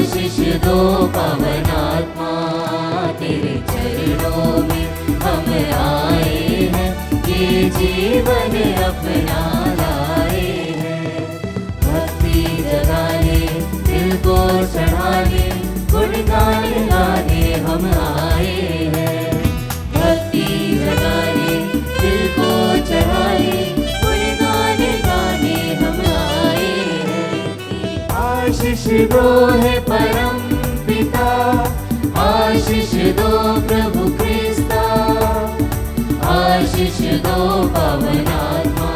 आशीष दो पवन आत्मा, तेरे चरणों में हम आए हैं, ये जीवन अपना लाए हैं। भक्ति जगाने, दिल को चढ़ाने, गुणगान गाने हम आए हैं। भक्ति जगाने, दिल को चढ़ाने, गुणगान गाने हम आए हैं। आशीष दो है परम पिता, आशीष दो प्रभु क्रिस्ता, आशीष दो पवन आत्मा,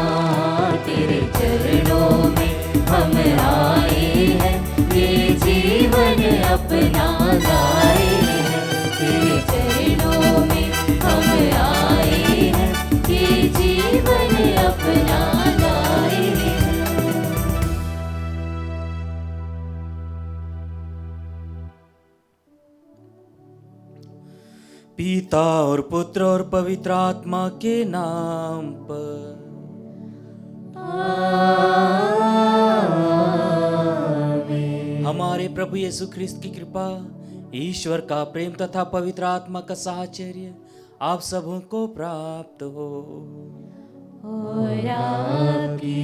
तेरे चरणों में हम आए हैं, ये जीवन अपना लाए हैं। तेरे चरणों में हम आए हैं, ये जीवन अपना लाए हैं। पिता और पुत्र और पवित्र आत्मा के नाम पर। हमारे प्रभु यीशु ख्रिस्त की कृपा, ईश्वर का प्रेम तथा पवित्र आत्मा का साहचर्य आप सबों को प्राप्त हो। और आपकी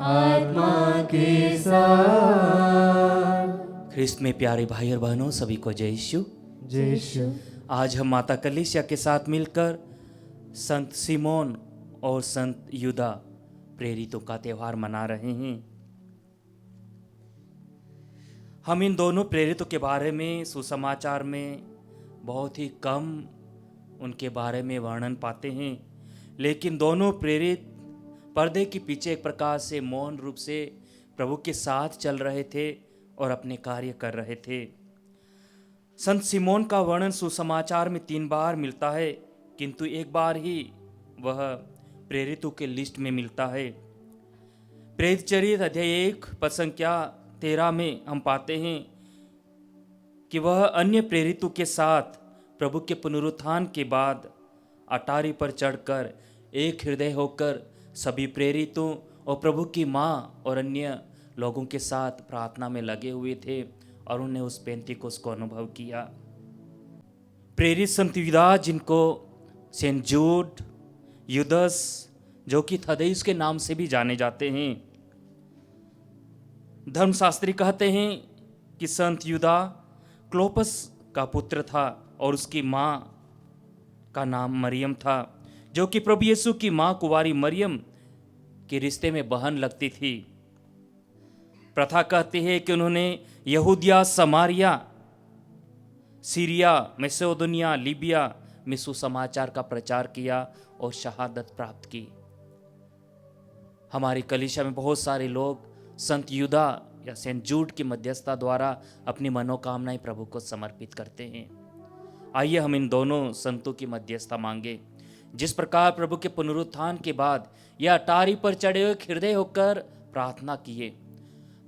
आत्मा के साथ। ख्रिस्त में प्यारे भाई और बहनों, सभी को जय यीशु। जय यीशु। आज हम माता कलीसिया के साथ मिलकर संत सिमोन और संत युदा प्रेरितों का त्यौहार मना रहे हैं। हम इन दोनों प्रेरितों के बारे में सुसमाचार में बहुत ही कम उनके बारे में वर्णन पाते हैं, लेकिन दोनों प्रेरित पर्दे के पीछे एक प्रकार से मौन रूप से प्रभु के साथ चल रहे थे और अपने कार्य कर रहे थे। संत सिमोन का वर्णन सुसमाचार में 3 बार मिलता है, किंतु एक बार ही वह प्रेरितों के लिस्ट में मिलता है। प्रेरित चरित्र अध्याय 1 पद संख्या 13 में हम पाते हैं कि वह अन्य प्रेरितों के साथ प्रभु के पुनरुत्थान के बाद अटारी पर चढ़कर एक हृदय होकर सभी प्रेरितों और प्रभु की माँ और अन्य लोगों के साथ प्रार्थना में लगे हुए थे और उन्हें उस पेंतीकोस्त को अनुभव किया। प्रेरित संत युदा, जिनको सेंट जूड, युदस, जो कि थदेउस के नाम से भी जाने जाते हैं। धर्मशास्त्री कहते हैं कि संत युदा क्लोपस का पुत्र था और उसकी माँ का नाम मरियम था, जो कि प्रभु यीशु की माँ कुंवारी मरियम के रिश्ते में बहन लगती थी। प्रथा कहती है कि उन्होंने यहूदिया, समारिया, सीरिया, मैसेडोनिया, लीबिया में सुसमाचार का प्रचार किया और शहादत प्राप्त की। हमारी कलीसिया में बहुत सारे लोग संत युदा या सेंट जूड की मध्यस्थता द्वारा अपनी मनोकामनाएं प्रभु को समर्पित करते हैं। आइए हम इन दोनों संतों की मध्यस्थता मांगे। जिस प्रकार प्रभु के पुनरुत्थान के बाद यह अटारी पर चढ़े हुए हृदय होकर प्रार्थना किए,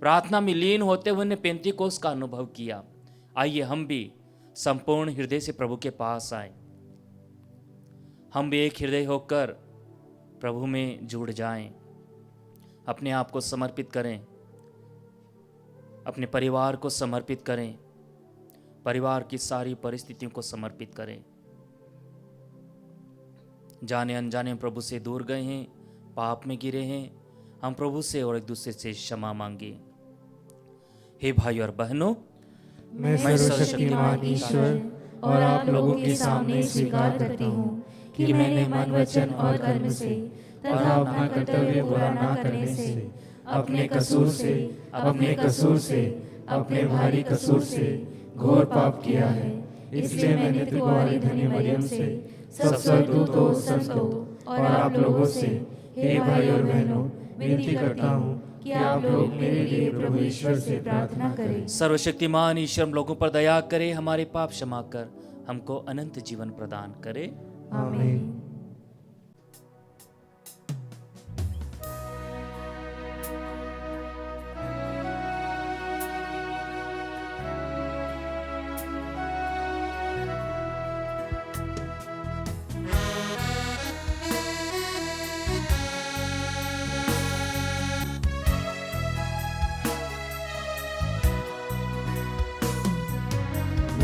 प्रार्थना में लीन होते हुए ने पेंतीकोस्त का अनुभव किया। आइए हम भी संपूर्ण हृदय से प्रभु के पास आए। हम भी एक हृदय होकर प्रभु में जुड़ जाएं, अपने आप को समर्पित करें, अपने परिवार को समर्पित करें, परिवार की सारी परिस्थितियों को समर्पित करें। जाने अनजाने प्रभु से दूर गए हैं, पाप में गिरे हैं, हम प्रभु से और एक दूसरे से क्षमा मांगे। हे भाई और बहनों, मैं सर्वशक्तिमान ईश्वर और आप लोगों के सामने स्वीकार करती हूँ कि मैंने मन, वचन और कर्म से तथा अपना कर्तव्य बुरा न करने से अपने कसूर से अपने भारी कसूर से घोर पाप किया है। इसलिए मैंने कुंवारी धन्य मरियम से, सब स्वर्गदूतों, संतों और आप लोगों से, हे भाई और बहनों, विनती करता हूँ कि आप लोग मेरे लिए प्रभु ईश्वर से प्रार्थना करें। सर्वशक्तिमान ईश्वर हम लोगों पर दया करे, हमारे पाप क्षमा कर हमको अनंत जीवन प्रदान करे। आमीन।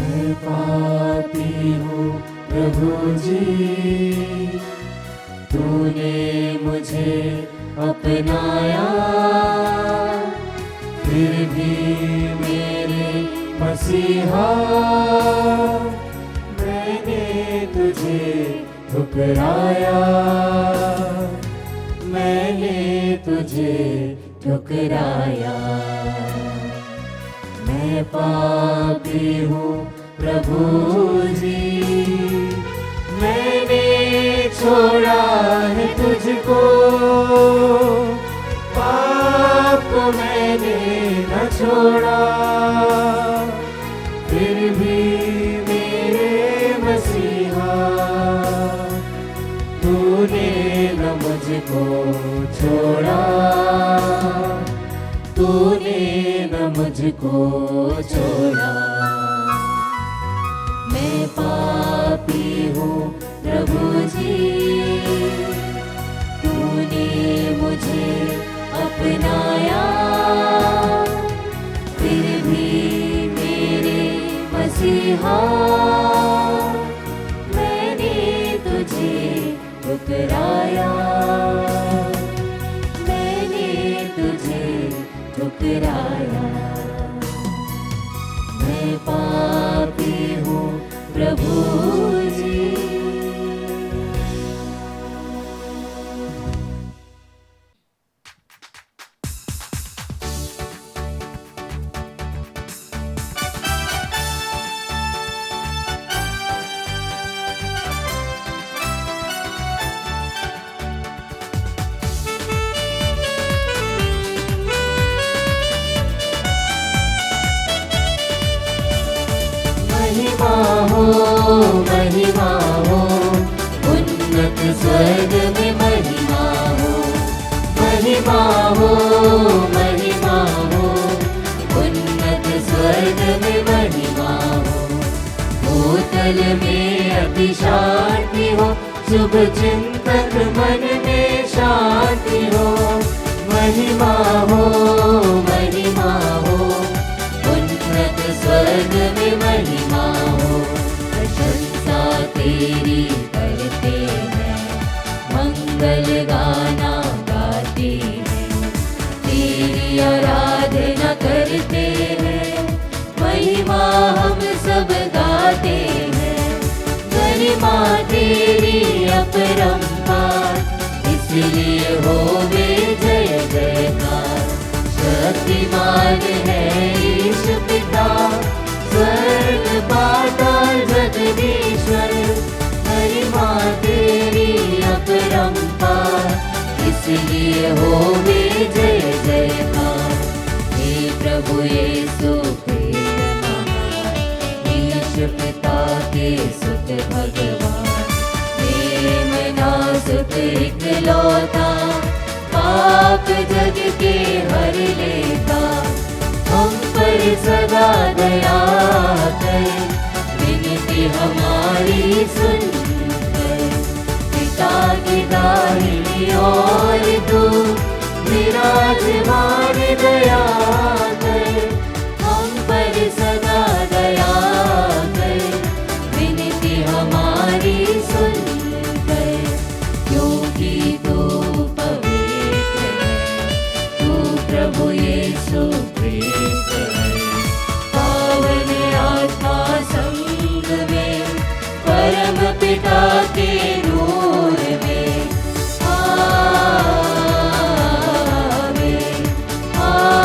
मैं पापी हूँ प्रभु जी, तूने मुझे अपनाया, फिर भी मेरे मसीहा मैंने तुझे ठुकराया, मैंने तुझे ठुकराया। मैं पापी हूँ प्रभु जी, मैंने छोड़ा है तुझको, पाप को मैंने न छोड़ा, फिर भी मेरे मसीहा तूने न मुझको छोड़ा, तूने न मुझको छोड़ा। मैं पापी हूँ प्रभु जी, तूने मुझे अपनाया, फिर भी मेरे मसीहा मैंने तुझे ठुकराया, मैंने तुझे ठुकराया। मैं पापी हूँ प्रभु जी। महिमा हो, उन्नत स्वर्ग में महिमा हो, महिमा हो, महिमा हो, उन्नत स्वर्ग में महिमा हो। भूतल में अति शांति हो, शुभ चिंतक मन में शांति हो। महिमा हो, महिमा हो, उन्नत स्वर्ग में महिमा हो। प्रशंसा तेरी करते हैं, मंगल गाना गाते हैं, तेरी आराधना करते हैं, महिमा हम सब गाते हैं। गरिमा तेरी अपरंपार, इसलिए होवे जय जयकार। शक्तिमान है ईश पिता, स्वर्ग पाताल जगदीश्वर। महिमा तेरी अपरंपार, इसलिए होवे जय जयकार। हे प्रभु यीशु प्रेम महान, ईश पिता के सुत भगवान। प्रेम नासुत इकलौता, पाप जग के हर लेता। हम पर सदा दया कर, विनती हमारी सुन कर। पिता की दाहिनी ओर तू विराजमान दया कर। हम पर सदा दया कर, विनती हमारी सुन कर। क्योंकि तू पवित्र है, तू प्रभु यीशु प्रेष्ठ है। पावन आत्मा संग में, परम पिता के नूर में। आमीन, आमीन।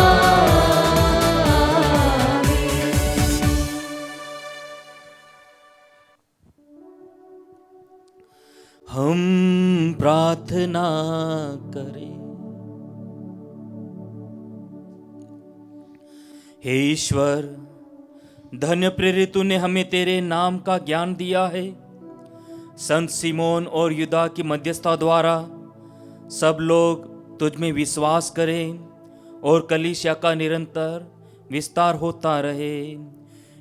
हम प्रार्थना करें। हे ईश्वर, धन्य प्रेरित ने हमें तेरे नाम का ज्ञान दिया है। संत सिमोन और युदा की मध्यस्थता द्वारा सब लोग तुझ में विश्वास करें और कलीसिया का निरंतर विस्तार होता रहे।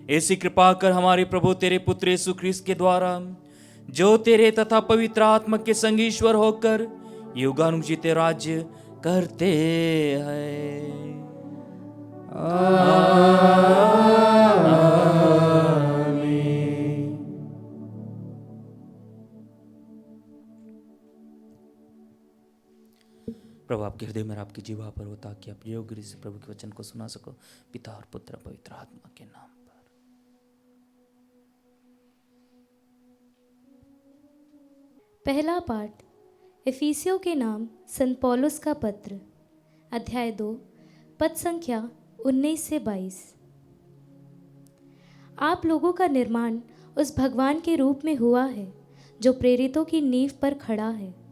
ऐसी कृपा कर हमारे प्रभु तेरे पुत्र यीशु ख्रीस्त के द्वारा, जो तेरे तथा पवित्र आत्मा के संग ईश्वर होकर युगानुयुग राज्य करते हैं। आमीन। आपके हृदय में और आपकी जीवा पर हो, ताकि आप योग्य से प्रभु के वचन को सुना सको। पिता और पुत्र पवित्र आत्मा के नाम पर। पहला पाठ इफिसियों के नाम संत पौलुस का पत्र, अध्याय 2, पद संख्या 19 से 22। आप लोगों का निर्माण उस भगवान के रूप में हुआ है जो प्रेरितों की नींव पर खड़ा है।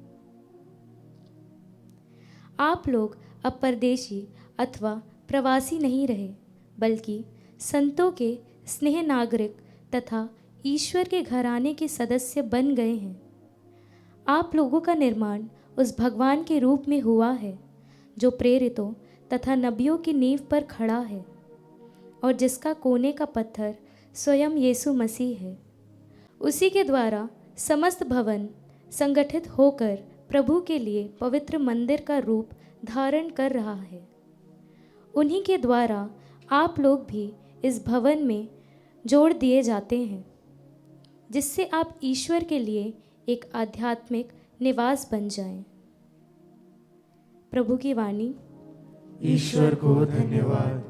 आप लोग अब परदेशी अथवा प्रवासी नहीं रहे, बल्कि संतों के स्नेह नागरिक तथा ईश्वर के घराने के सदस्य बन गए हैं। आप लोगों का निर्माण उस भगवान के रूप में हुआ है जो प्रेरितों तथा नबियों की नींव पर खड़ा है, और जिसका कोने का पत्थर स्वयं यीशु मसीह है। उसी के द्वारा समस्त भवन संगठित होकर प्रभु के लिए पवित्र मंदिर का रूप धारण कर रहा है। उन्हीं के द्वारा आप लोग भी इस भवन में जोड़ दिए जाते हैं, जिससे आप ईश्वर के लिए एक आध्यात्मिक निवास बन जाएं। प्रभु की वाणी। ईश्वर को धन्यवाद।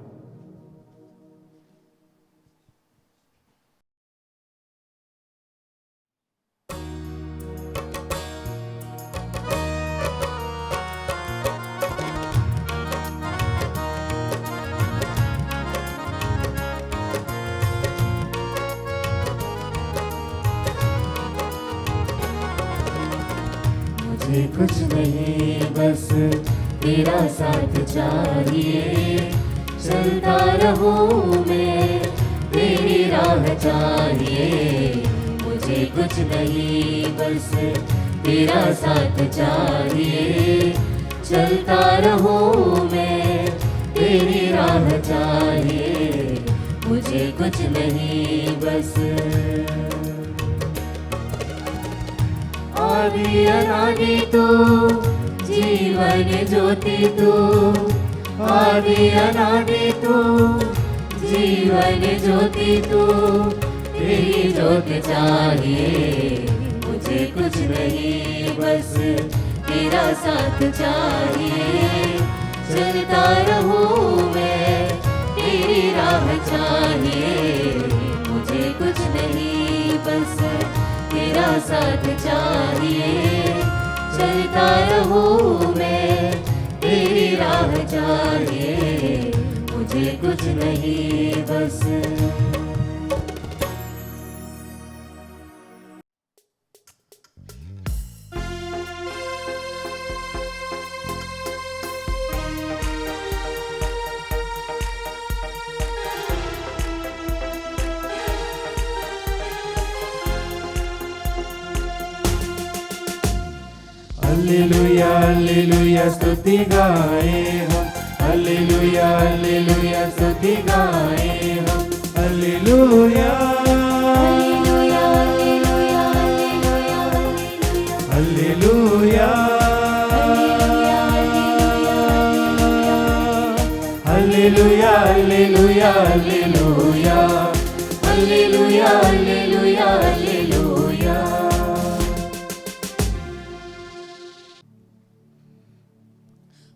मुझे कुछ नहीं, बस तेरा साथ चाहिए। चलता रहूं मैं, तेरी राह चाहिए। मुझे कुछ नहीं, बस तेरा साथ चाहिए। चलता रहूं मैं, तेरी राह चाहिए। मुझे कुछ नहीं, बस आदि अनादि तू, जीवन ज्योति तू। आदि अनादि तू, जीवन ज्योति तू। तेरी ज्योत चाहिए। मुझे कुछ नहीं, बस तेरा साथ चाहिए। चलता रहूं मैं, तेरी राह चाहिए। मुझे कुछ नहीं, बस तेरा साथ चाहिए। चलता रहूं मैं, तेरी राह चाहिए। मुझे कुछ नहीं, बस हालेलुया हालेलुया स्तुति गाए हम। हालेलुया हालेलुया स्तुति गाए हम। हालेलुया हालेलुया हालेलुया हालेलुया हालेलुया हालेलुया हालेलुया हालेलुया हालेलुया हालेलुया।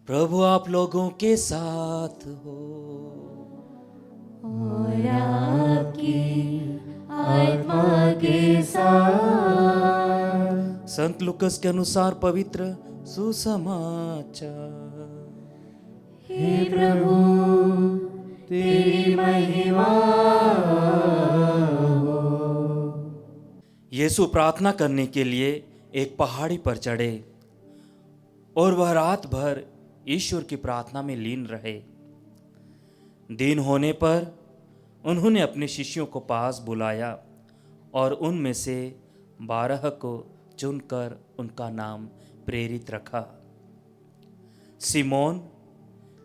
प्रभु आप लोगों के साथ हो और आपकी आत्मा के साथ। संत लूकस के अनुसार पवित्र सुसमाचार। हे प्रभु तेरी महिमा हो। यीशु प्रार्थना करने के लिए एक पहाड़ी पर चढ़े और वह रात भर ईश्वर की प्रार्थना में लीन रहे। दिन होने पर उन्होंने अपने शिष्यों को पास बुलाया और उनमें से 12 को चुनकर उनका नाम प्रेरित रखा। सिमोन,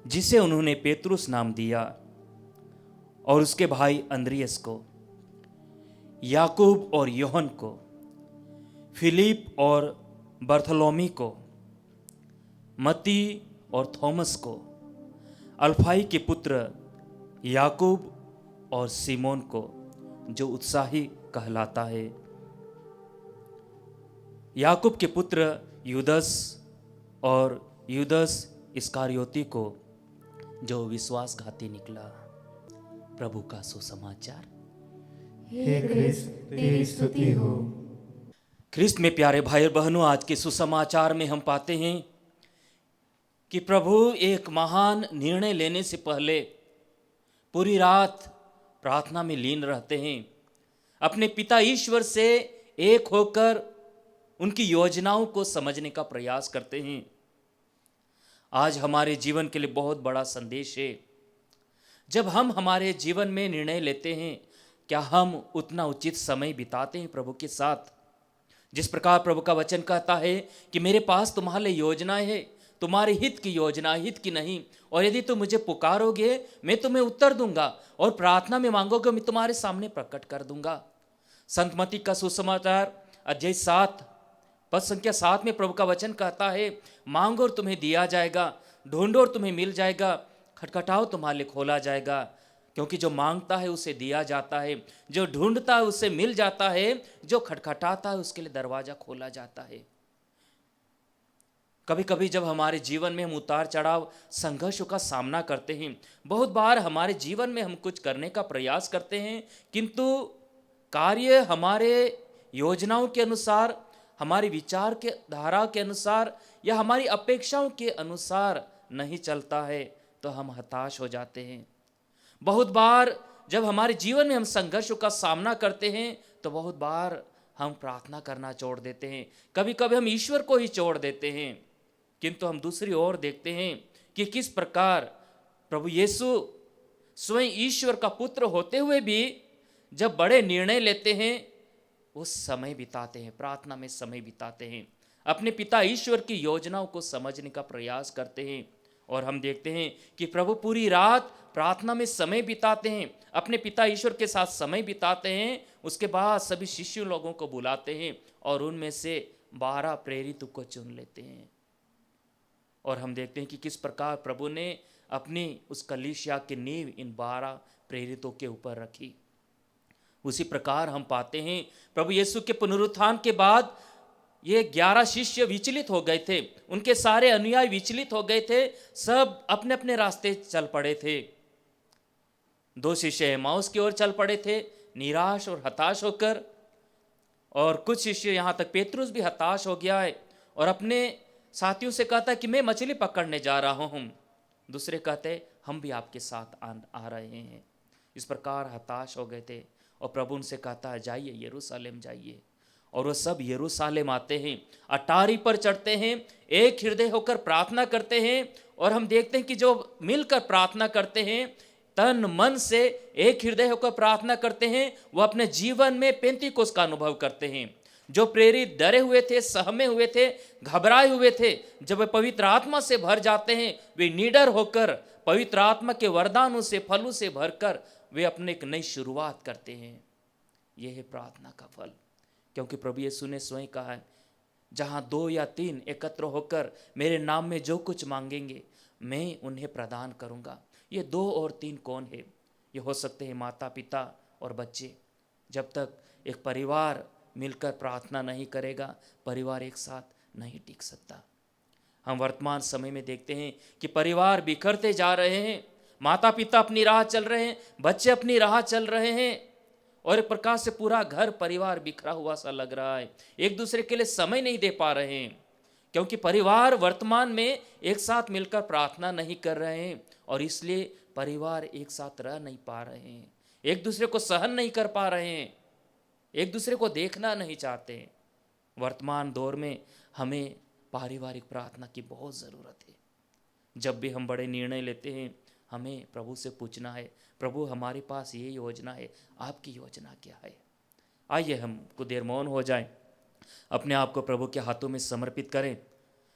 जिसे उन्होंने पेतरुस नाम दिया, और उसके भाई अंद्रियस को, याकूब और योहन को, फिलिप और बर्थलोमी को, मत्ती और थॉमस को, अल्फाई के पुत्र याकूब और सिमोन को, जो उत्साही कहलाता है, याकूब के पुत्र यूदस और यूदस इस्करियोती को जो विश्वासघाती निकला। प्रभु का सुसमाचार। हे क्रिस्त तेरी स्तुति हो। ख्रिस्त में प्यारे भाई और बहनों, आज के सुसमाचार में हम पाते हैं कि प्रभु एक महान निर्णय लेने से पहले पूरी रात प्रार्थना में लीन रहते हैं। अपने पिता ईश्वर से एक होकर उनकी योजनाओं को समझने का प्रयास करते हैं। आज हमारे जीवन के लिए बहुत बड़ा संदेश है। जब हम हमारे जीवन में निर्णय लेते हैं, क्या हम उतना उचित समय बिताते हैं प्रभु के साथ? जिस प्रकार प्रभु का वचन कहता है कि मेरे पास तुम्हारे लिए योजनाएं है, तुम्हारे हित की योजना, हित की नहीं। और यदि तुम मुझे पुकारोगे मैं तुम्हें उत्तर दूंगा, और प्रार्थना में मांगोगे मैं तुम्हारे सामने प्रकट कर दूंगा। संत मत्ती का सुसमाचार अध्याय 7 पद संख्या 7 में प्रभु का वचन कहता है, मांगो और तुम्हें दिया जाएगा, ढूंढो और तुम्हें मिल जाएगा, खटखटाओ तुम्हारे लिए खोला जाएगा। क्योंकि जो मांगता है उसे दिया जाता है, जो ढूंढता है उसे मिल जाता है, जो खटखटाता है उसके लिए दरवाजा खोला जाता है। कभी कभी जब हमारे जीवन में हम उतार चढ़ाव संघर्षों का सामना करते हैं, बहुत बार हमारे जीवन में हम कुछ करने का प्रयास करते हैं, किंतु कार्य हमारे योजनाओं के अनुसार, हमारी विचार के धारा के अनुसार या हमारी अपेक्षाओं के अनुसार नहीं चलता है, तो हम हताश हो जाते हैं। बहुत बार जब हमारे जीवन में हम संघर्षों का सामना करते हैं, तो बहुत बार हम प्रार्थना करना छोड़ देते हैं। कभी कभी हम ईश्वर को ही छोड़ देते हैं, किंतु हम दूसरी ओर देखते हैं कि किस प्रकार प्रभु यीशु स्वयं ईश्वर का पुत्र होते हुए भी जब बड़े निर्णय लेते हैं, वो समय बिताते हैं, प्रार्थना में समय बिताते हैं, अपने पिता ईश्वर की योजनाओं को समझने का प्रयास करते हैं। और हम देखते हैं कि प्रभु पूरी रात प्रार्थना में समय बिताते हैं, अपने पिता ईश्वर के साथ समय बिताते हैं। उसके बाद सभी शिष्य लोगों को बुलाते हैं और उनमें से 12 प्रेरितों को चुन लेते हैं। और हम देखते हैं कि किस प्रकार प्रभु ने अपनी उस कलीसिया की नींव इन 12 प्रेरितों के ऊपर रखी। उसी प्रकार हम पाते हैं प्रभु यीशु के पुनरुत्थान के बाद ये 11 शिष्य विचलित हो गए थे, उनके सारे अनुयायी विचलित हो गए थे, सब अपने अपने रास्ते चल पड़े थे। 2 शिष्य एमाउस की ओर चल पड़े थे, निराश और हताश होकर, और कुछ शिष्य यहाँ तक पेतरुस भी हताश हो गया है और अपने साथियों से कहता है कि मैं मछली पकड़ने जा रहा हूँ। दूसरे कहते हम भी आपके साथ आ रहे हैं। इस प्रकार हताश हो गए थे और प्रभु उनसे कहता है जाइए यरूशलेम जाइए। और वो सब यरूशलेम आते हैं, अटारी पर चढ़ते हैं, एक हृदय होकर प्रार्थना करते हैं। और हम देखते हैं कि जो मिलकर प्रार्थना करते हैं, तन मन से एक हृदय होकर प्रार्थना करते हैं, वो अपने जीवन में पेंतीकोस्त का अनुभव करते हैं। जो प्रेरित डरे हुए थे, सहमे हुए थे, घबराए हुए थे, जब वे पवित्र आत्मा से भर जाते हैं, वे निडर होकर पवित्र आत्मा के वरदानों से, फलों से भरकर वे अपने एक नई शुरुआत करते हैं। यह है प्रार्थना का फल। क्योंकि प्रभु यीशु ने स्वयं कहा है, जहाँ 2 या 3 एकत्र होकर मेरे नाम में जो कुछ मांगेंगे मैं उन्हें प्रदान करूँगा। ये 2 और 3 कौन है? ये हो सकते हैं माता पिता और बच्चे। जब तक एक परिवार मिलकर प्रार्थना नहीं करेगा, परिवार एक साथ नहीं टिक सकता। हम वर्तमान समय में देखते हैं कि परिवार बिखरते जा रहे हैं, माता पिता अपनी राह चल रहे हैं, बच्चे अपनी राह चल रहे हैं, और एक प्रकार से पूरा घर परिवार बिखरा हुआ सा लग रहा है। एक दूसरे के लिए समय नहीं दे पा रहे हैं, क्योंकि परिवार वर्तमान में एक साथ मिलकर प्रार्थना नहीं कर रहे हैं, और इसलिए परिवार एक साथ रह नहीं पा रहे हैं, एक दूसरे को सहन नहीं कर पा रहे हैं, एक दूसरे को देखना नहीं चाहते हैं। वर्तमान दौर में हमें पारिवारिक प्रार्थना की बहुत ज़रूरत है। जब भी हम बड़े निर्णय लेते हैं, हमें प्रभु से पूछना है, प्रभु हमारे पास ये योजना है, आपकी योजना क्या है? आइए हम कुछ देर मौन हो जाएं, अपने आप को प्रभु के हाथों में समर्पित करें,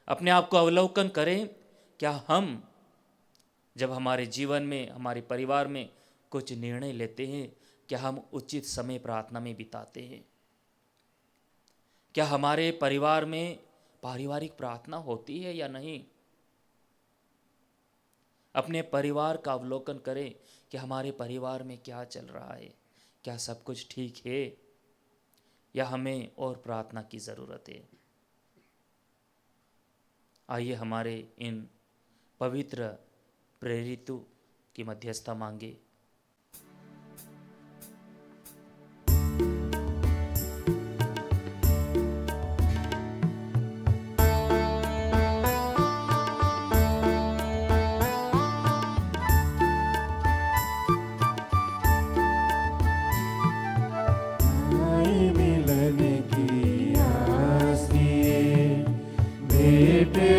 अपने आप को अवलोकन करें। क्या हम जब हमारे जीवन में, हमारे परिवार में कुछ निर्णय लेते हैं, क्या हम उचित समय प्रार्थना में बिताते हैं? क्या हमारे परिवार में पारिवारिक प्रार्थना होती है या नहीं? अपने परिवार का अवलोकन करें कि हमारे परिवार में क्या चल रहा है, क्या सब कुछ ठीक है या हमें और प्रार्थना की ज़रूरत है। आइए हमारे इन पवित्र प्रेरितों की मध्यस्थता मांगे।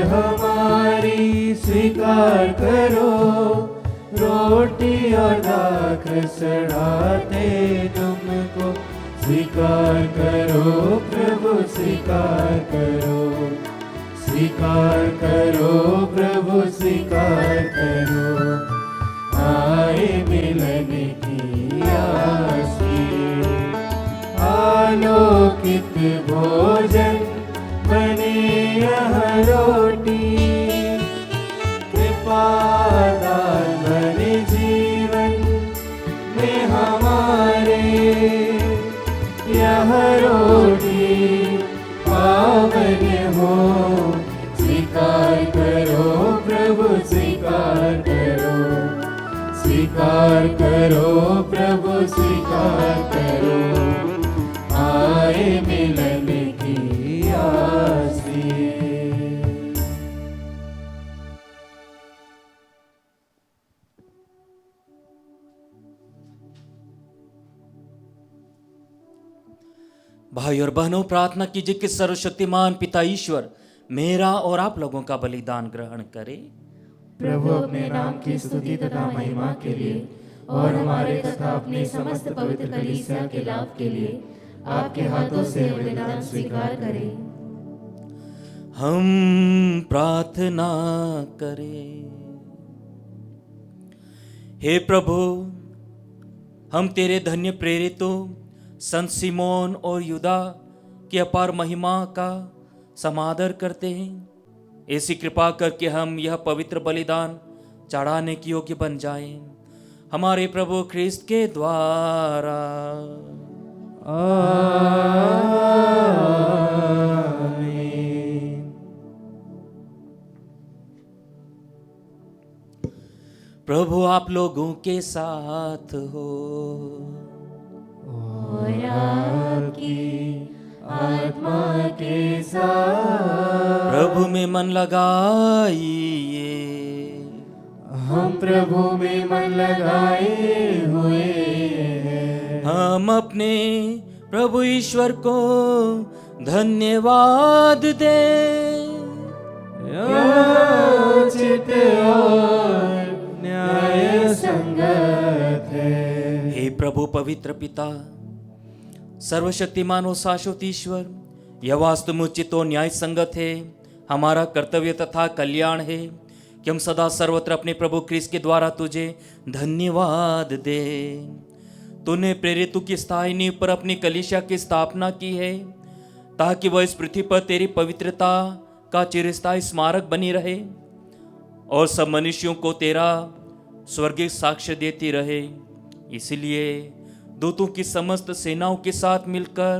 हमारी स्वीकार करो, रोटी और दाखरस चढ़ाते तुमको स्वीकार करो प्रभु, स्वीकार करो, स्वीकार करो प्रभु, स्वीकार करो। आए मिलन की आस में, आलोकित भोजन बने यह रोटी, कृपादान बने जीवन में हमारे। यह रोटी पावन हो, स्वीकार करो प्रभु, स्वीकार करो, स्वीकार करो प्रभु, स्वीकार करो। आए मिलन की आस में। भाई और बहनों, प्रार्थना कीजिए कि सर्वशक्तिमान पिता ईश्वर मेरा और आप लोगों का बलिदान ग्रहण करे। प्रभु अपने नाम की स्तुति तथा महिमा के लिए और हमारे तथा अपने समस्त पवित्र कलीसिया के लाभ के लिए आपके हाथों से बलिदान स्वीकार करें। हम प्रार्थना करें। हे प्रभु, हम तेरे धन्य प्रेरितों संत सिमोन और यूदा की अपार महिमा का समादर करते हैं। ऐसी कृपा करके हम यह पवित्र बलिदान चढ़ाने के योग्य बन जाएं, हमारे प्रभु ख्रिस्त के द्वारा। आमीन। प्रभु आप लोगों के साथ हो और आपकी आत्मा के साथ। प्रभु में मन लगाइए। हम प्रभु में मन लगाए हुए हैं। हम अपने प्रभु ईश्वर को धन्यवाद दें। यह उचित और न्याय संगत है। हे प्रभु पवित्र पिता, सर्वशक्तिमान और शाश्वत ईश्वर, यह वास्तव में उचित और न्याय संगत है, हमारा कर्तव्य तथा कल्याण है कि हम सदा सर्वत्र अपने प्रभु ख्रिस्त के द्वारा तुझे धन्यवाद दे। तूने प्रेरितों की स्थायी नींव पर अपनी कलीसिया की स्थापना की है, ताकि वह इस पृथ्वी पर तेरी पवित्रता का चिरस्थायी स्मारक बनी रहे और सब मनुष्यों को तेरा स्वर्गीय साक्ष्य देती रहे। इसलिए दूतों की समस्त सेनाओं के साथ मिलकर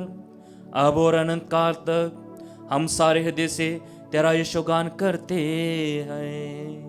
अब और अनंत काल तक हम सारे हृदय से तेरा यशोगान करते हैं।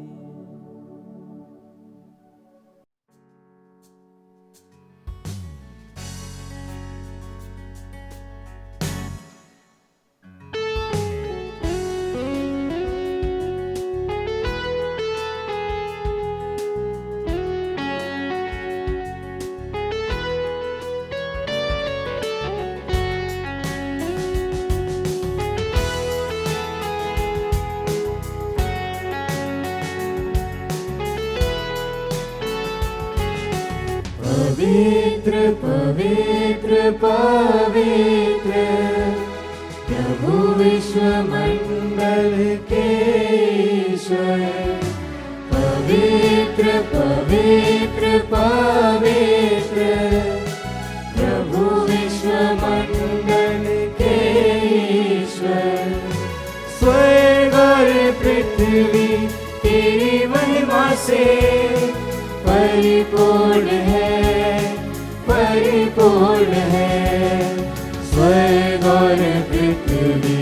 पवित्र पवित्र पवित्र प्रभु विश्व मंडल के ईश्वर। पवित्र पवित्र पवित्र प्रभु विश्व मंडल के ईश्वर। स्वर्ग और पृथ्वी तेरी महिमा से परिपूर्ण है, परिपूर्ण है। स्वर्ग और पृथ्वी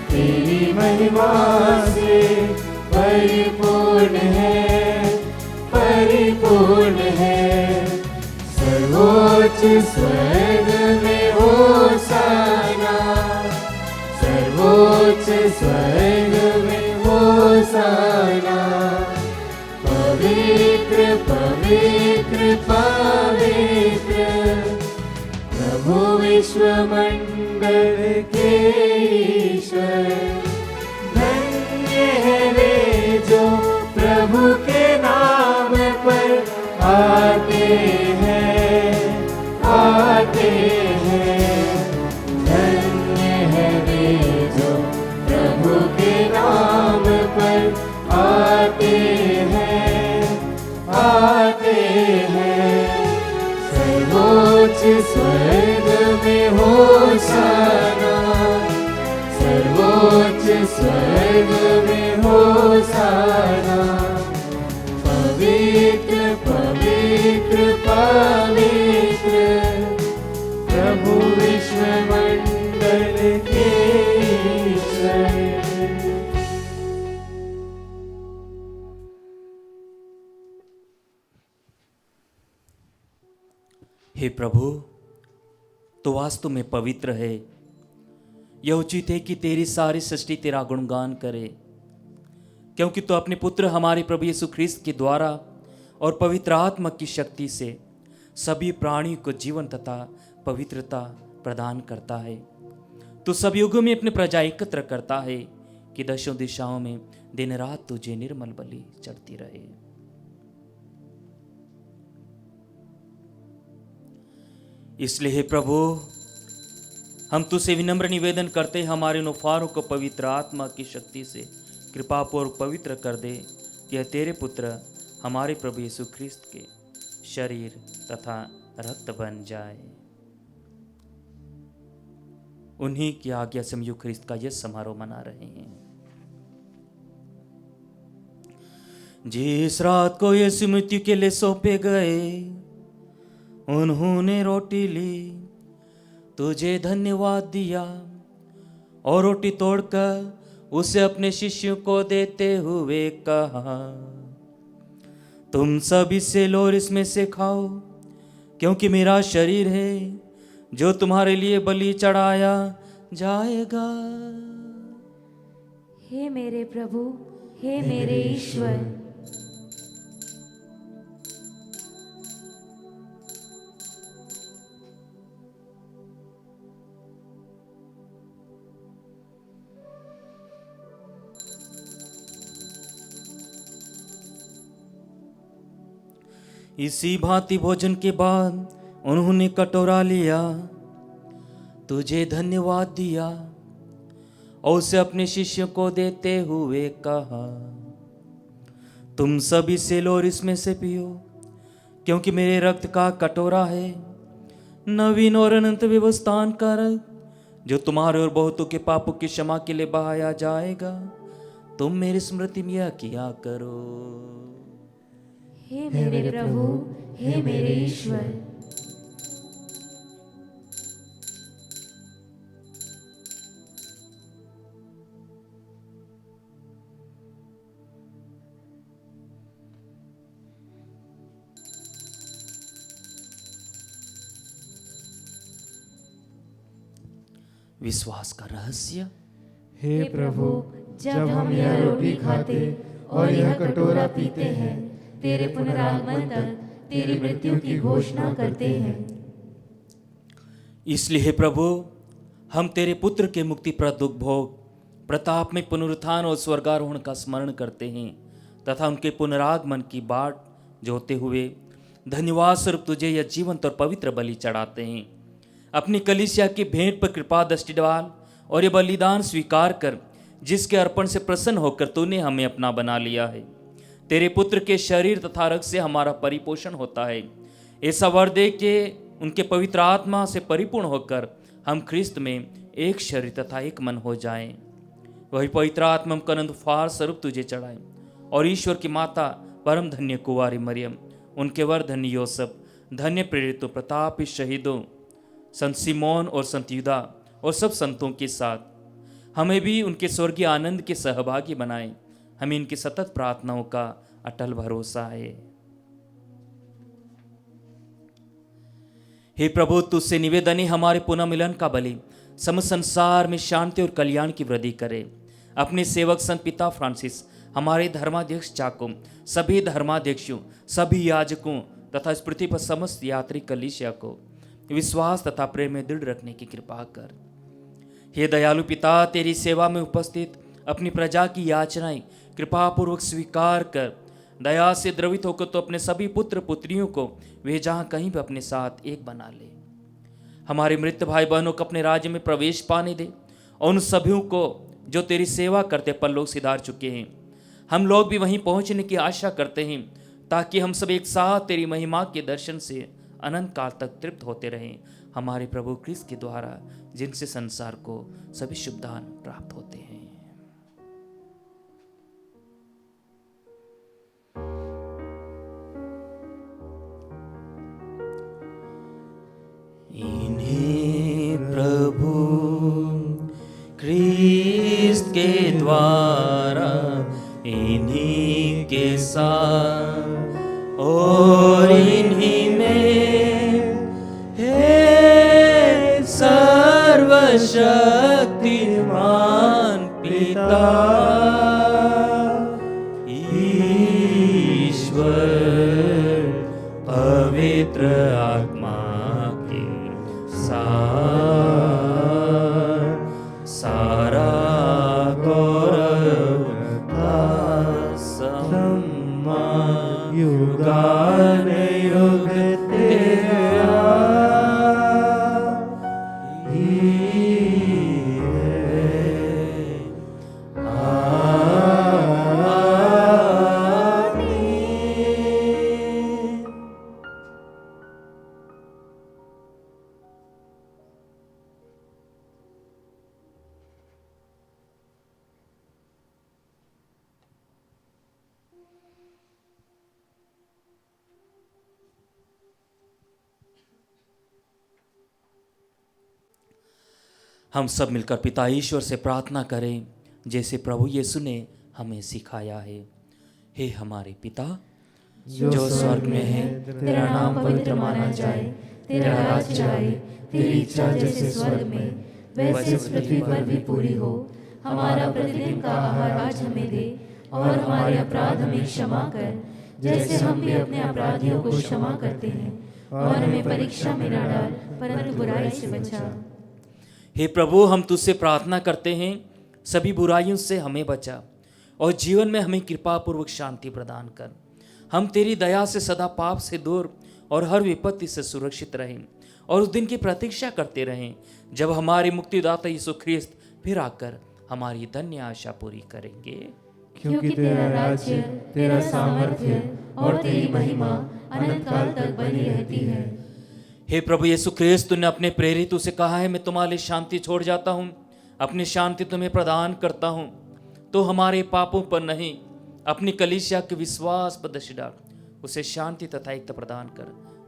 तेरी महिमा से परिपूर्ण है। सर्वोच्च स्वर्ग में होशाना, सर्वोच्च स्वर्ग में होशाना। पवित्र पवित्र पवित्र प्रभु विश्वमंडल के ईश्वर। धन्य है वे जो प्रभु के नाम पर आते हैं, आते हैं। धन्य है वे जो प्रभु के नाम पर आते हैं, आते हैं। सर्वोच्च स्वर्ग में होशाना, सर्वोच्च स्वर्ग में होशाना। पवित्र पवित्र पवित्र प्रभु विश्वमंडल के ईश्वर। हे प्रभु, तो वास्तव में पवित्र है। यह उचित है कि तेरी सारी सृष्टि तेरा गुणगान करे, क्योंकि तो अपने पुत्र हमारे प्रभु यीशु ख्रिस्त के द्वारा और पवित्र आत्मा की शक्ति से सभी प्राणियों को जीवन तथा पवित्रता प्रदान करता है। तो सब युगों में अपने प्रजा एकत्र करता है कि दशों दिशाओं में दिन रात तुझे निर्मल बलि चढ़ती रहे। इसलिए हे प्रभु, हम तुझसे विनम्र निवेदन करते हैं, हमारे नुफारों को पवित्र आत्मा की शक्ति से कृपापूर्वक पवित्र कर दे, कि यह तेरे पुत्र हमारे प्रभु यीशु ख्रिस्त के शरीर तथा रक्त बन जाए। उन्हीं की आज्ञा से हम यीशु ख्रिस्त का यह समारोह मना रहे हैं। जिस रात को यीशु मृत्यु के लिए सौंपे गए, उन्होंने रोटी ली, तुझे धन्यवाद दिया और रोटी तोड़कर उसे अपने शिष्यों को देते हुए कहा, तुम सब इससे लो और इसमें से खाओ, क्योंकि मेरा शरीर है जो तुम्हारे लिए बलि चढ़ाया जाएगा। हे मेरे प्रभु, हे मेरे ईश्वर, इसी भांति भोजन के बाद उन्होंने कटोरा लिया, तुझे धन्यवाद दिया और उसे अपने शिष्यों को देते हुए कहा, तुम सब इससे लो और इसमें से पियो, क्योंकि मेरे रक्त का कटोरा है, नवीन और अनंत व्यवस्थान का रक्त, जो तुम्हारे और बहुतों के पापों की क्षमा के लिए बहाया जाएगा। तुम मेरी स्मृति में यह किया करो। हे मेरे प्रभु, हे मेरे ईश्वर। विश्वास का रहस्य। हे प्रभु, जब हम यह रोटी खाते और यह कटोरा पीते हैं, तेरे पुनरागमन तक तेरी मृत्यु की घोषणा करते हैं। इसलिए हे प्रभु, हम तेरे पुत्र के मुक्तिप्रद दुख भोग, प्रताप में पुनरुत्थान और स्वर्गारोहण का स्मरण करते हैं तथा उनके पुनरागमन की बाट जोते हुए धन्यवाद स्वरूप तुझे यह जीवंत और पवित्र बलि चढ़ाते हैं। अपनी कलीसिया की भेंट पर कृपा दृष्टि डाल और ये बलिदान स्वीकार कर, जिसके अर्पण से प्रसन्न होकर तूने हमें अपना बना लिया है। तेरे पुत्र के शरीर तथा रक्त से हमारा परिपोषण होता है। ऐसा वर दे के उनके पवित्र आत्मा से परिपूर्ण होकर हम ख्रिस्त में एक शरीर तथा एक मन हो जाएं। वही पवित्र आत्मा हम अनंत फार स्वरूप तुझे चढ़ाए और ईश्वर की माता परम धन्य कुंवारी मरियम, उनके वर धन्य योसेफ, धन्य प्रेरितों, प्रतापी शहीदों, संत सिमोन और संत युदा और सब संतों के साथ हमें भी उनके स्वर्गीय आनंद के सहभागी बनाए। हमें इनकी सतत प्रार्थनाओं का अटल भरोसा है। हे प्रभु, तुझसे निवेदन है हमारे पुनः मिलन का बलि समस्त संसार में शांति और कल्याण की वृद्धि करे। अपने सेवक संत पिता फ्रांसिस, हमारे धर्माध्यक्ष चाकुम, सभी धर्माध्यक्षों, सभी याजकों तथा इस पृथ्वी पर समस्त यात्री कलीसिया को विश्वास तथा प्रेम में दृढ़ रखने की कृपा कर। हे दयालु पिता, तेरी सेवा में उपस्थित अपनी प्रजा की याचनाएं कृपा पूर्वक स्वीकार कर दया से द्रवित होकर तो अपने सभी पुत्र पुत्रियों को वे जहां कहीं भी अपने साथ एक बना ले। हमारे मृत भाई बहनों को अपने राज्य में प्रवेश पाने दे और उन सभी को जो तेरी सेवा करते परलोक सिधार चुके हैं, हम लोग भी वहीं पहुंचने की आशा करते हैं, ताकि हम सब एक साथ तेरी महिमा के दर्शन से अनंत काल तक तृप्त होते रहें। हमारे प्रभु क्रिस्त के द्वारा, जिनसे संसार को सभी शुभ दान प्राप्त होते हैं। इन्हीं प्रभु क्रिस्त के द्वारा, इन्हीं के साथ और इन्हीं में है सर्वशक्तिमान पिता ईश्वर पवित्र आत्मा के साथ सारा गौरव सम्मान युगान युग तेरा ही है। आमीन। हम सब मिलकर पिता ईश्वर से प्रार्थना करें, जैसे प्रभु यीशु ने हमें सिखाया है। हे हमारे पिता जो स्वर्ग में है, तेरा नाम पवित्र माना जाए, तेरा राज्य आए, तेरी इच्छा जैसे स्वर्ग में वैसे इस पृथ्वी पर भी पूरी हो। हमारा प्रतिदिन का आहार आज हमें दे, और हमारे अपराध हमें क्षमा कर, जैसे हम भी अपने अपराधियों को क्षमा करते हैं, और हमें परीक्षा में न डाल, परंतु बुराई से बचा। हे प्रभु, हम तुझसे प्रार्थना करते हैं, सभी बुराइयों से हमें बचा और जीवन में हमें कृपा पूर्वक शांति प्रदान कर। हम तेरी दया से सदा पाप से दूर और हर विपत्ति से सुरक्षित रहें, और उस दिन की प्रतीक्षा करते रहें जब हमारे मुक्तिदाता यीशु ख्रिस्त फिर आकर हमारी धन्य आशा पूरी करेंगे। क्योंकि तेरा राज्य, तेरा सामर्थ्य और तेरी महिमा अनंत काल तक बनी रहती है। हे प्रभु यीशु ख्रिस्त, तूने अपने प्रेरितों से कहा है, मैं तुम्हारे लिए शांति छोड़ जाता हूँ, अपनी शांति तुम्हें प्रदान करता हूँ। तो हमारे पापों पर नहीं, अपनी कलीसिया के विश्वास पर दृष्टि डाल, उसे शांति तथा एकता प्रदान कर।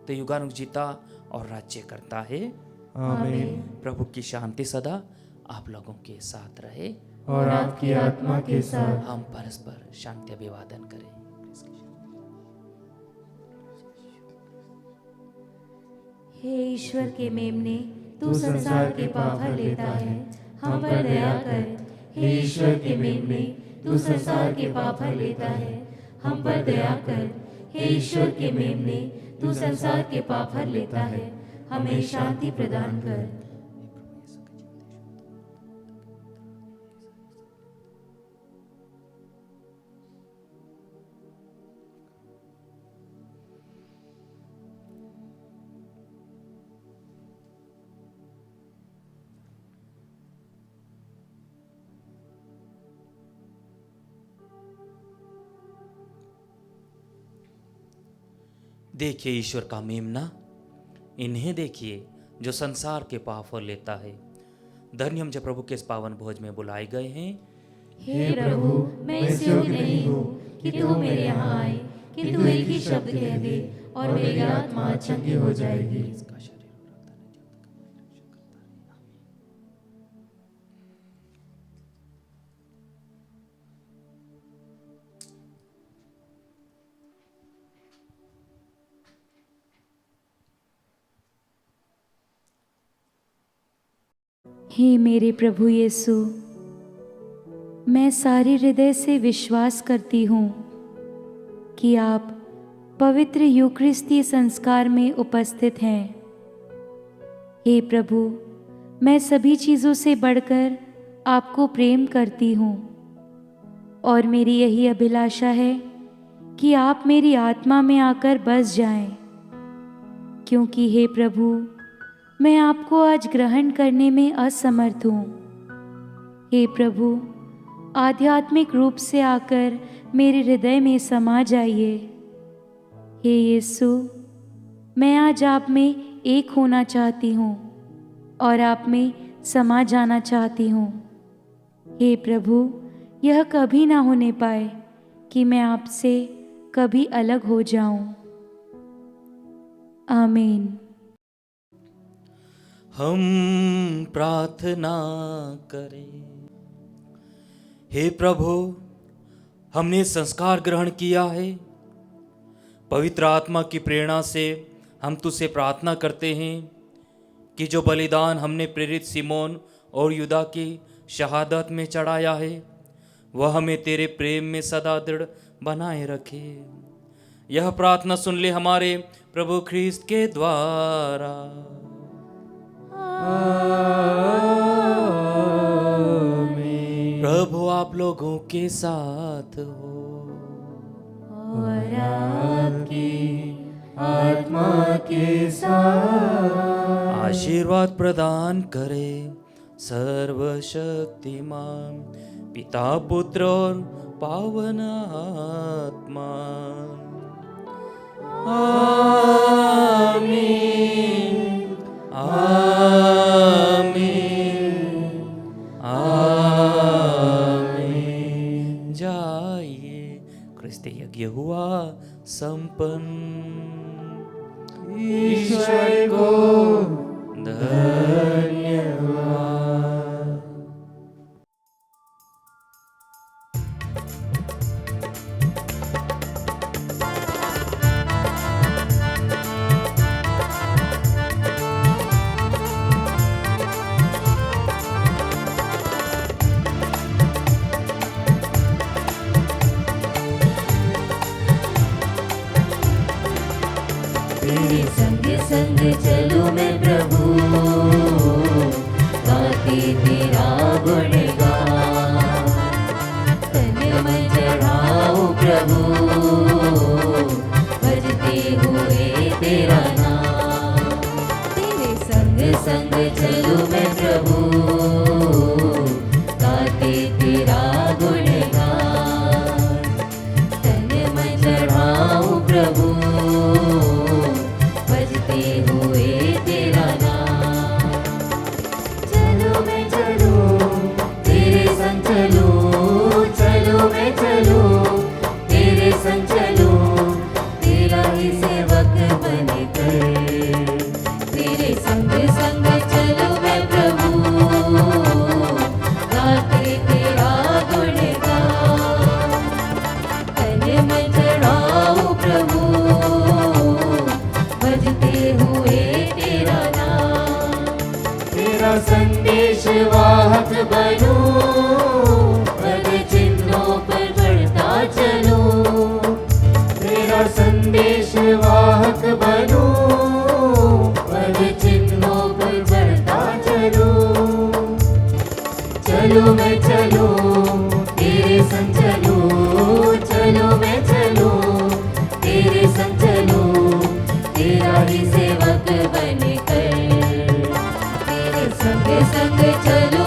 तो युगानुग जीता और राज्य करता है। आमीन। प्रभु की शांति सदा आप लोगों के साथ रहे और आपकी आत्मा के साथ। हम परस्पर शांति अभिवादन करें। हे ईश्वर के मेमने, तू संसार के पाप हर लेता है, हम पर दया कर। हे ईश्वर के मेमने, तू संसार के पाप हर लेता है, हम पर दया कर। हे ईश्वर के मेमने, तू संसार के पाप हर लेता है, हमें शांति प्रदान कर। देखिए ईश्वर का मेमना, इन्हें देखिए जो संसार के पाप और लेता है। धन्य हम जब प्रभु के इस पावन भोज में बुलाए गए हैं। हे प्रभु, मैं इस योग्य नहीं हूँ कि तू मेरे यहाँ आए, किंतु एक ही शब्द कह दे और मेरी आत्मा चंगी हो जाएगी। हे मेरे प्रभु यीशु, मैं सारे हृदय से विश्वास करती हूँ कि आप पवित्र यूकरिस्ती संस्कार में उपस्थित हैं। हे प्रभु, मैं सभी चीज़ों से बढ़कर आपको प्रेम करती हूँ और मेरी यही अभिलाषा है कि आप मेरी आत्मा में आकर बस जाएं, क्योंकि हे प्रभु, मैं आपको आज ग्रहण करने में असमर्थ हूँ। हे प्रभु, आध्यात्मिक रूप से आकर मेरे हृदय में समा जाइए। हे यीशु, मैं आज आप में एक होना चाहती हूँ और आप में समा जाना चाहती हूँ। हे प्रभु, यह कभी ना होने पाए कि मैं आपसे कभी अलग हो जाऊं। आमीन। हम प्रार्थना करें। हे प्रभु, हमने संस्कार ग्रहण किया है। पवित्र आत्मा की प्रेरणा से हम तुझसे प्रार्थना करते हैं कि जो बलिदान हमने प्रेरित सिमोन और युदा की शहादत में चढ़ाया है, वह हमें तेरे प्रेम में सदा दृढ़ बनाए रखे। यह प्रार्थना सुन ले हमारे प्रभु ख्रीस्त के द्वारा। प्रभु आप लोगों के साथ हो और आपकी आत्मा के साथ। आशीर्वाद प्रदान करे सर्वशक्तिमान पिता, पुत्र और पावन आत्मा। आमीन, आमीन, आमीन। जाइए, क्रिस्त यज्ञ हुआ संपन्न। ईश्वर को धन्यवाद। तेरे संग संग चलूं मैं प्रभु, गाती तेरा गुणगान। तन मन चढ़ाऊं प्रभु, भजते हुए तेरा नाम। तेरे संग संग चलूं मैं प्रभु, गाते तेरा गुणगान। तन मन चढ़ाऊं प्रभु, हुए तेरा नाम। चलो मैं चलूं तेरे संग, चलूं चलो मैं चलूं तेरे संग, चलूं तेरा ही सेवक बनकर। तेरे संग संग चलो मैं प्रभु, गाते तेरा गुणगान। तन मन चढ़ाऊं प्रभु, हुए तेरा नाम। तेरा संदेश वाहक बनूं, पद चिन्हों पर बढ़ता चलूं। तेरा संदेश वाहक बनूं, पद चिन्हों पर बढ़ता चलूं। चलो मैं चलूं तेरे संग, चलूं चलो मैं चलूं तेरे संग, चलूं तेरा ही सेवक बनकर। तेरे संग संग चलो